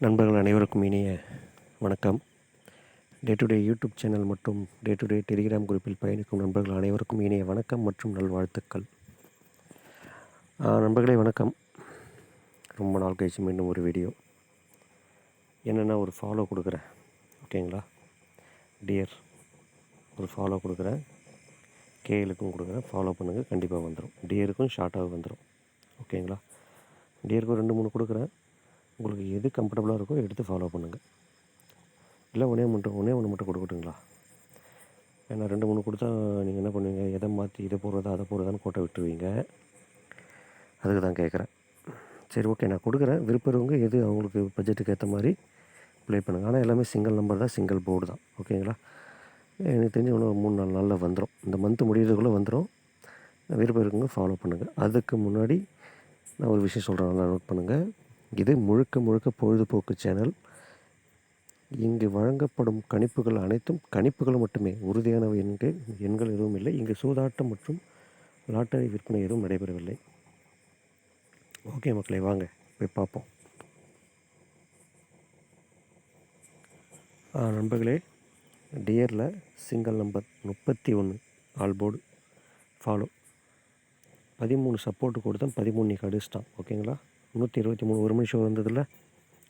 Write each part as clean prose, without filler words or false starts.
நண்பர்கள் அனைவருக்கும் இனிய வணக்கம். Day to day YouTube channel மற்றும் டே டு டே டெலிகிராம் குரூப்பில் பயணிக்கும் நண்பர்கள் அனைவருக்கும் இனிய வணக்கம் மற்றும் நல்வாழ்த்துக்கள். நண்பர்களே வணக்கம். ரொம்ப நாள் கழிச்சு மீண்டும் ஒரு வீடியோ. என்னென்னா ஒரு ஃபாலோ கொடுக்குறேன், ஓகேங்களா? டியர் ஒரு ஃபாலோ கொடுக்குறேன், கேஎலுக்கும் கொடுக்குறேன். ஃபாலோ பண்ணுங்கள், கண்டிப்பாக வந்துடும். டியருக்கும் ஷார்ட்டாக வந்துடும், ஓகேங்களா? டியருக்கும் 2-3 கொடுக்குறேன். உங்களுக்கு எது கம்ஃபர்டபுளாக இருக்கோ எடுத்து ஃபாலோ பண்ணுங்கள். இல்லை ஒன்றே ஒன்று மட்டும் கொடுக்கட்டுங்களா? ஏன்னா 2-3 கொடுத்தா நீங்கள் என்ன பண்ணுவீங்க, எதை மாற்றி இதை போடுறதா அதை போடுறதான்னு கோட்டை விட்டுருவீங்க. அதுக்கு தான் கேட்குறேன். சரி, ஓகே, நான் கொடுக்குறேன். விருப்பவங்க எது அவங்களுக்கு பட்ஜெட்டுக்கு ஏற்ற மாதிரி ப்ளே பண்ணுங்கள். ஆனால் எல்லாமே சிங்கிள் நம்பர் தான், சிங்கிள் போர்டு தான், ஓகேங்களா? எனக்கு தெரிஞ்ச இன்னும் 3-4 நாளில் வந்துடும். இந்த மந்த்து முடிகிறதுக்குள்ளே வந்துடும். விருப்பம் இருக்குங்க ஃபாலோ பண்ணுங்கள். அதுக்கு முன்னாடி நான் ஒரு விஷயம் சொல்கிறேன், நல்லா நோட் பண்ணுங்கள். இது முழுக்க பொழுதுபோக்கு சேனல். இங்கு வழங்கப்படும் கணிப்புகள் அனைத்தும் கணிப்புகள் மட்டுமே, உறுதியான எண்கள் எதுவும் இல்லை. இங்கு சூதாட்டம் மற்றும் லாட்டரி விற்பனை எதுவும் நடைபெறவில்லை. ஓகே மக்களே, வாங்க போய் பார்ப்போம். நண்பர்களே, டியரில் single number 31 all board follow. 13 support கொடுத்தேன், 13 நீ அடிச்சிட்டான், ஓகேங்களா? 123 ஒரு மணி ஷோ வந்ததில்ல,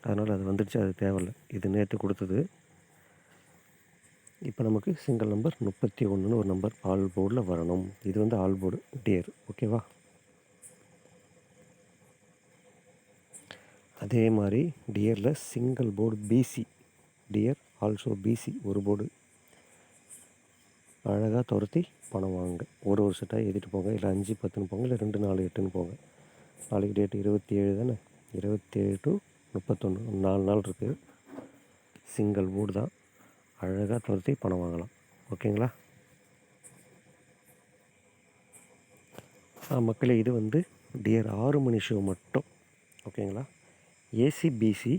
அதனால் அது வந்துடுச்சு. அது தேவையில்லை, இது நேற்று கொடுத்தது. இப்போ நமக்கு சிங்கிள் நம்பர் 31 ஒரு நம்பர் ஆல் போர்டில் வரணும். இது வந்து ஆல் போர்டு டியர், ஓகேவா? அதே மாதிரி டியரில் சிங்கிள் போர்டு பிசி, டியர் ஆல்சோ பிசி ஒரு போர்டு. அழகாக துரத்தி பணம் வாங்க. ஒரு செட்டாக எழுதிட்டு போங்க. இல்லை 5-10 போங்க, இல்லை 2-4-8 போங்க. நாளைக்கு டேட்டு 27 தானே, 27 to 31, 4 நாள் இருக்குது. சிங்கிள் போர்டு தான், அழகாக துரத்தி பணம் வாங்கலாம், ஓகேங்களா? மக்களே, இது வந்து டியர் 6 மணி ஷோ மட்டும், ஓகேங்களா? ஏசிபிசி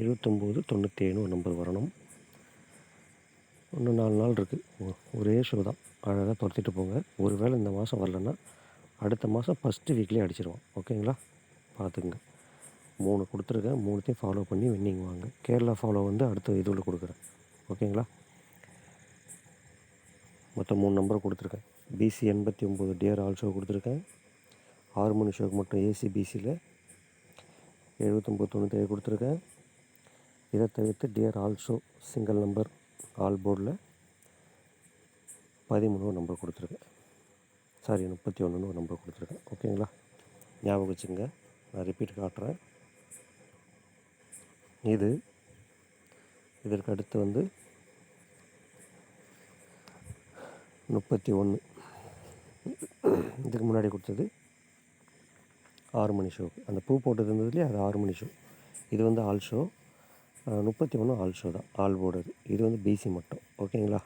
79-97 ஒரு நம்பர் வரணும். இன்னும் 4 நாள் இருக்குது. ஒரே ஷோ தான், அழகாக துரத்திட்டு போங்க. ஒரு வேளை இந்த மாதம் வரலன்னா அடுத்த மாதம் ஃபஸ்ட்டு வீக்லேயே அடிச்சிருவோம், ஓகேங்களா? பார்த்துக்குங்க. 3 கொடுத்துருக்கேன், 3த்தையும் ஃபாலோ பண்ணி வின்னிங் வாங்க. கேரளா ஃபாலோ வந்து அடுத்த இதில் கொடுக்குறேன், ஓகேங்களா? மொத்தம் 3 நம்பர் கொடுத்துருக்கேன். பிசி 89 டியர் ஆல்சோ கொடுத்துருக்கேன். 6 மணி ஷோக்கு மட்டும் ஏசிபிசியில் 79-97 கொடுத்துருக்கேன். இதை தவிர்த்து dear also single number all போர்டில் 13 நம்பர் கொடுத்துருக்கேன். 31 ஒரு நம்பர் கொடுத்துருக்கேன், ஓகேங்களா? ஞாபகம் வச்சுங்க. நான் ரிப்பீட் காட்டுறேன். இதற்கு அடுத்து வந்து 31, இதுக்கு முன்னாடி கொடுத்தது 6 மணி ஷோக்கு. அந்த பூ போட்டது இருந்ததுலேயே அது 6 மணி ஷோ. இது வந்து ஆல் ஷோ. 31 ஆல் ஷோ தான், ஆல் போர்டு. இது வந்து பிசி மட்டும், ஓகேங்களா?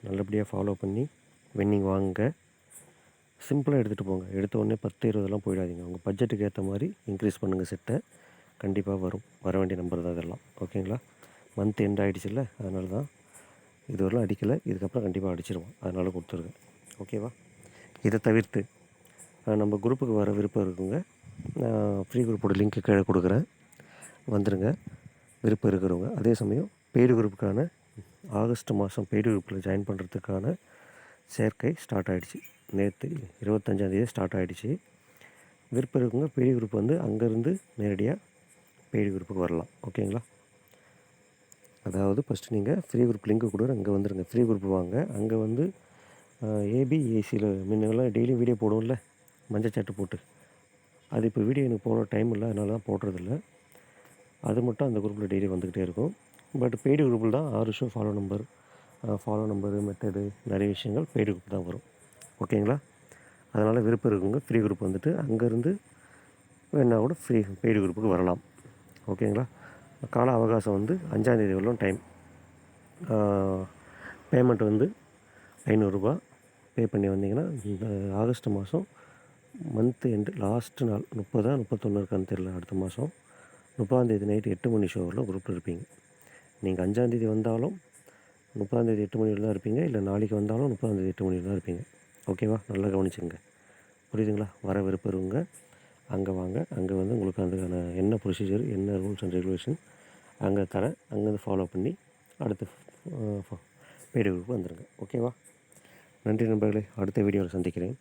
நல்லபடியாக ஃபாலோ பண்ணி வின்னிங் வாங்க. சிம்பிளாக எடுத்துகிட்டு போங்க. எடுத்த உடனே 10-20 போயிடாதீங்க. உங்கள் பட்ஜெட்டுக்கு ஏற்ற மாதிரி இன்க்ரீஸ் பண்ணுங்கள். செட்டை கண்டிப்பாக வரும். வர வேண்டிய நம்பர் தான் இதெல்லாம், ஓகேங்களா? மந்த் எண்ட் ஆகிடுச்சில்ல, அதனால தான் இதுவரைலாம் அடிக்கலை. இதுக்கப்புறம் கண்டிப்பாக அடிச்சிருவோம், அதனால் கொடுத்துருக்கேன், ஓகேவா? இதை தவிர்த்து நம்ம குரூப்புக்கு வர விருப்பம் இருக்குங்க. நான் ஃப்ரீ குரூப்போட லிங்க்கு கீழே கொடுக்குறேன், வந்துடுங்க விருப்பம் இருக்கிறவங்க. அதே சமயம் பெய்டு குரூப்புக்கான ஆகஸ்ட் மாதம் பெய்டு குரூப்பில் ஜாயின் பண்ணுறதுக்கான சேர்க்கை ஸ்டார்ட் ஆகிடுச்சு. நேற்று 25ஆந்தேதி ஸ்டார்ட் ஆகிடுச்சு. விருப்பம் இருக்குங்க. பெய்டு குரூப் வந்து அங்கேருந்து நேரடியாக பெய்டு குரூப்புக்கு வரலாம், ஓகேங்களா? அதாவது ஃபஸ்ட்டு நீங்கள் ஃப்ரீ குரூப் லிங்க்கு கொடுக்குற அங்கே வந்துடுங்க. ஃப்ரீ குரூப் வாங்க. அங்கே வந்து ஏபிஏசியில் முன்னெல்லாம் டெய்லியும் வீடியோ போடுவோம்ல, மஞ்சள் சட்டை போட்டு. அது இப்போ வீடியோ எனக்கு போடுற டைம் இல்லை, அதனால தான் போடுறதில்ல. அது மட்டும் அந்த குரூப்பில் டெய்லி வந்துக்கிட்டே இருக்கும். பட் பெய்டு குரூப்பில் தான் 6 ஷோ ஃபாலோ நம்பரு மெத்தடு நிறைய விஷயங்கள் பெய்டு குரூப் தான் வரும், ஓகேங்களா? அதனால் விருப்பம் இருக்குங்க. ஃப்ரீ குரூப் வந்துட்டு அங்கேருந்து வேணா கூட பெய்டு குரூப்புக்கு வரலாம், ஓகேங்களா? கால அவகாசம் வந்து 5ஆந்தேதி வரலாம் டைம். பேமெண்ட் வந்து 500 ரூபா பே பண்ணி வந்தீங்கன்னா இந்த ஆகஸ்ட் மாதம் மந்த்து எண்டு லாஸ்ட்டு நாள் 30-31 இருக்கான்னு தெரியல. அடுத்த மாதம் 30ஆந்தேதி நைட்டு 8 மணி ஷோ வரலாம் குரூப்பில் இருப்பீங்க. நீங்கள் 5ஆந்தேதி வந்தாலும் 30ஆந்தேதி 8 மணியில் தான் இருப்பீங்க. இல்லை நாளைக்கு வந்தாலும் 30ஆந்தேதி 8 மணியில் தான் இருப்பீங்க, ஓகேவா? நல்லா கவனிச்சுங்க, புரியுதுங்களா? வர விருப்பம் இருங்க. அங்கே வாங்க. அங்கே வந்து உங்களுக்கு அதுக்கான என்ன ப்ரொசீஜர், என்ன ரூல்ஸ் அண்ட் ரெகுலேஷன் அங்கே தரேன். அங்கேருந்து ஃபாலோ பண்ணி அடுத்து பெய்டு குரூப்புக்கு வந்துடுங்க. ஓகேவா? நன்றி நண்பர்களே. அடுத்த வீடியோவில் சந்திக்கிறேன்.